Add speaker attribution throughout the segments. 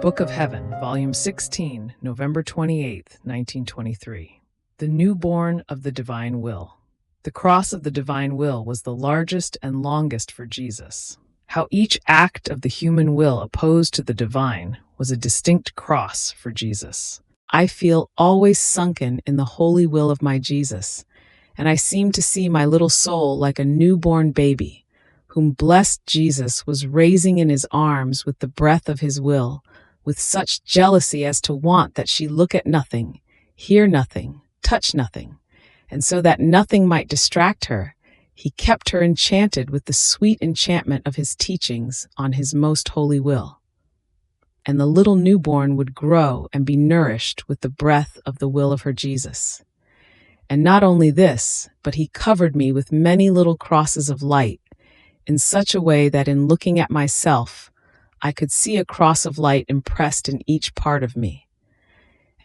Speaker 1: Book of Heaven, Volume 16, November 28th, 1923. The Newborn of the Divine Will. The cross of the divine will was the largest and longest for Jesus. How each act of the human will opposed to the divine was a distinct cross for Jesus. I feel always sunken in the holy will of my Jesus, and I seem to see my little soul like a newborn baby, whom blessed Jesus was raising in his arms with the breath of his will, with such jealousy as to want that she look at nothing, hear nothing, touch nothing, and so that nothing might distract her, he kept her enchanted with the sweet enchantment of his teachings on his most holy will. And the little newborn would grow and be nourished with the breath of the will of her Jesus. And not only this, but he covered me with many little crosses of light, in such a way that in looking at myself, I could see a cross of light impressed in each part of me.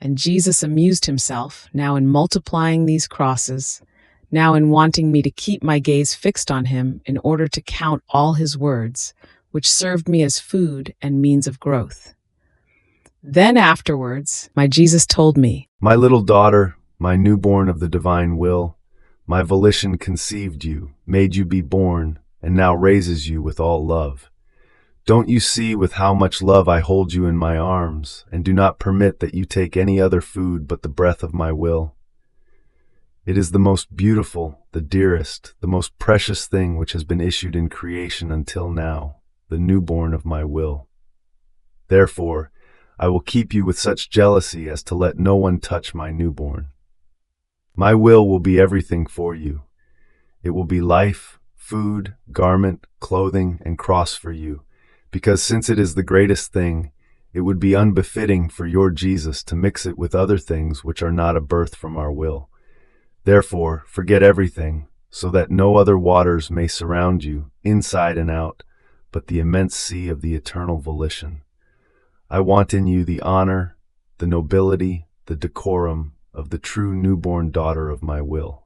Speaker 1: And Jesus amused himself, now in multiplying these crosses, now in wanting me to keep my gaze fixed on him in order to count all his words, which served me as food and means of growth. Then afterwards, my Jesus told me,
Speaker 2: "My little daughter, my newborn of the divine will, my volition conceived you, made you be born, and now raises you with all love. Don't you see with how much love I hold you in my arms, and do not permit that you take any other food but the breath of my will? It is the most beautiful, the dearest, the most precious thing which has been issued in creation until now, the newborn of my will. Therefore, I will keep you with such jealousy as to let no one touch my newborn. My will be everything for you. It will be life, food, garment, clothing, and cross for you, because since it is the greatest thing, it would be unbefitting for your Jesus to mix it with other things which are not a birth from our will. Therefore, forget everything, so that no other waters may surround you, inside and out, but the immense sea of the eternal volition. I want in you the honor, the nobility, the decorum of the true newborn daughter of my will."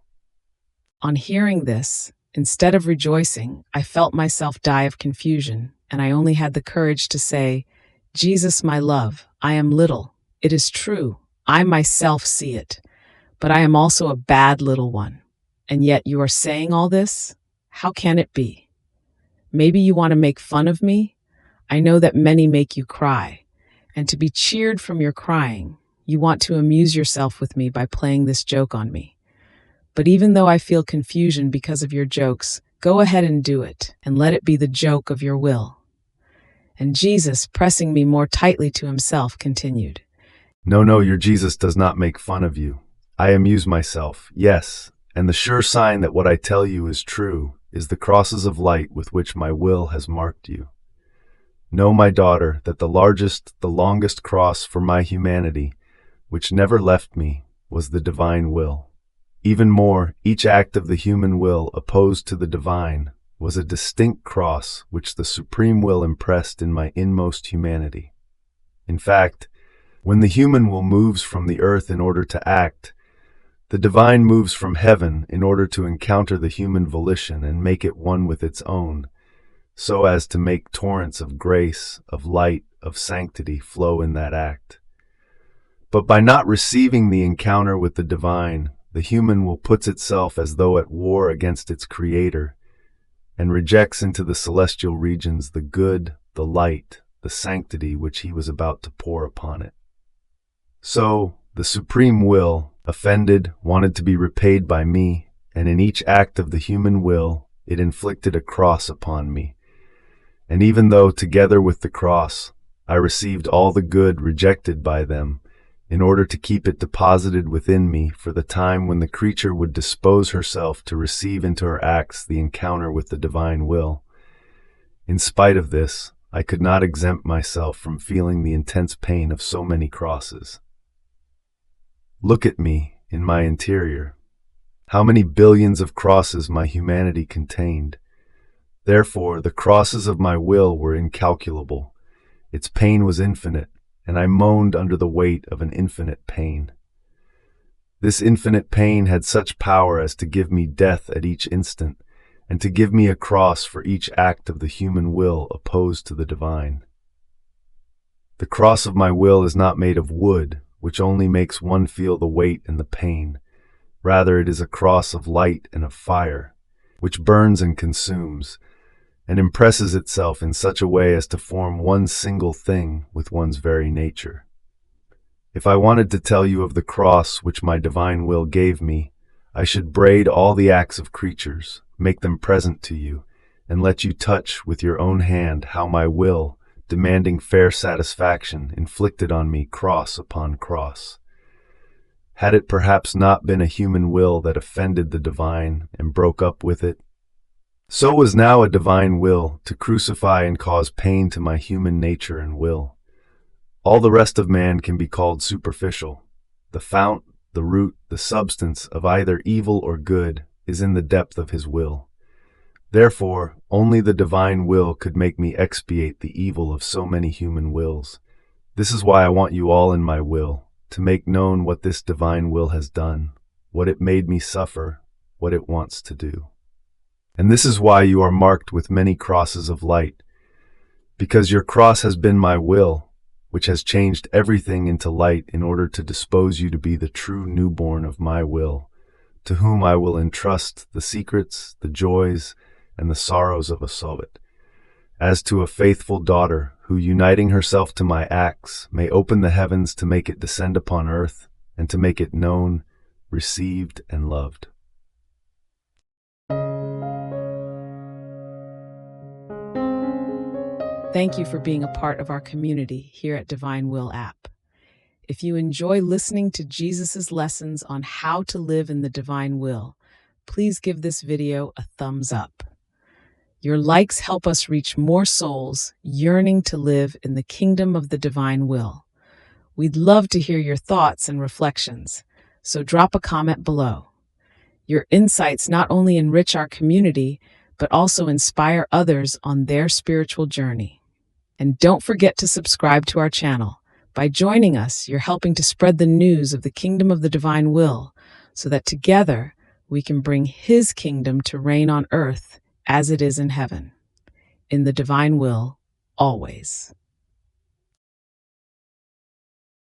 Speaker 1: On hearing this, instead of rejoicing, I felt myself die of confusion, and I only had the courage to say, "Jesus, my love, I am little. It is true, I myself see it, but I am also a bad little one. And yet you are saying all this? How can it be? Maybe you want to make fun of me? I know that many make you cry, and to be cheered from your crying, you want to amuse yourself with me by playing this joke on me. But even though I feel confusion because of your jokes, go ahead and do it, and let it be the joke of your will." And Jesus, pressing me more tightly to himself, continued,
Speaker 2: No, your Jesus does not make fun of you. I amuse myself, yes, and the sure sign that what I tell you is true is the crosses of light with which my will has marked you. Know, my daughter, that the largest, the longest cross for my humanity, which never left me, was the divine will. Even more, each act of the human will opposed to the divine was a distinct cross which the supreme will impressed in my inmost humanity. In fact, when the human will moves from the earth in order to act, the divine moves from heaven in order to encounter the human volition and make it one with its own, so as to make torrents of grace, of light, of sanctity flow in that act. But by not receiving the encounter with the divine, the human will puts itself as though at war against its creator, and rejects into the celestial regions the good, the light, the sanctity which he was about to pour upon it. So, the supreme will, offended, wanted to be repaid by me, and in each act of the human will, it inflicted a cross upon me. And even though, together with the cross, I received all the good rejected by them, in order to keep it deposited within me for the time when the creature would dispose herself to receive into her acts the encounter with the divine will. In spite of this, I could not exempt myself from feeling the intense pain of so many crosses. Look at me in my interior. How many billions of crosses my humanity contained. Therefore, the crosses of my will were incalculable. Its pain was infinite, and I moaned under the weight of an infinite pain. This infinite pain had such power as to give me death at each instant, and to give me a cross for each act of the human will opposed to the divine. The cross of my will is not made of wood, which only makes one feel the weight and the pain. Rather, it is a cross of light and of fire, which burns and consumes, and impresses itself in such a way as to form one single thing with one's very nature. If I wanted to tell you of the cross which my divine will gave me, I should braid all the acts of creatures, make them present to you, and let you touch with your own hand how my will, demanding fair satisfaction, inflicted on me cross upon cross. Had it perhaps not been a human will that offended the divine and broke up with it? So was now a divine will to crucify and cause pain to my human nature and will. All the rest of man can be called superficial. The fount, the root, the substance of either evil or good is in the depth of his will. Therefore, only the divine will could make me expiate the evil of so many human wills. This is why I want you all in my will, to make known what this divine will has done, what it made me suffer, what it wants to do. And this is why you are marked with many crosses of light, because your cross has been my will, which has changed everything into light in order to dispose you to be the true newborn of my will, to whom I will entrust the secrets, the joys, and the sorrows of a Sovet, as to a faithful daughter who, uniting herself to my acts, may open the heavens to make it descend upon earth, and to make it known, received, and loved.
Speaker 1: Thank you for being a part of our community here at Divine Will app. If you enjoy listening to Jesus' lessons on how to live in the divine will, please give this video a thumbs up. Your likes help us reach more souls yearning to live in the kingdom of the divine will. We'd love to hear your thoughts and reflections, so drop a comment below. Your insights not only enrich our community, but also inspire others on their spiritual journey. And don't forget to subscribe to our channel. By joining us, you're helping to spread the news of the kingdom of the divine will, so that together we can bring His kingdom to reign on earth as it is in heaven. In the divine will, always.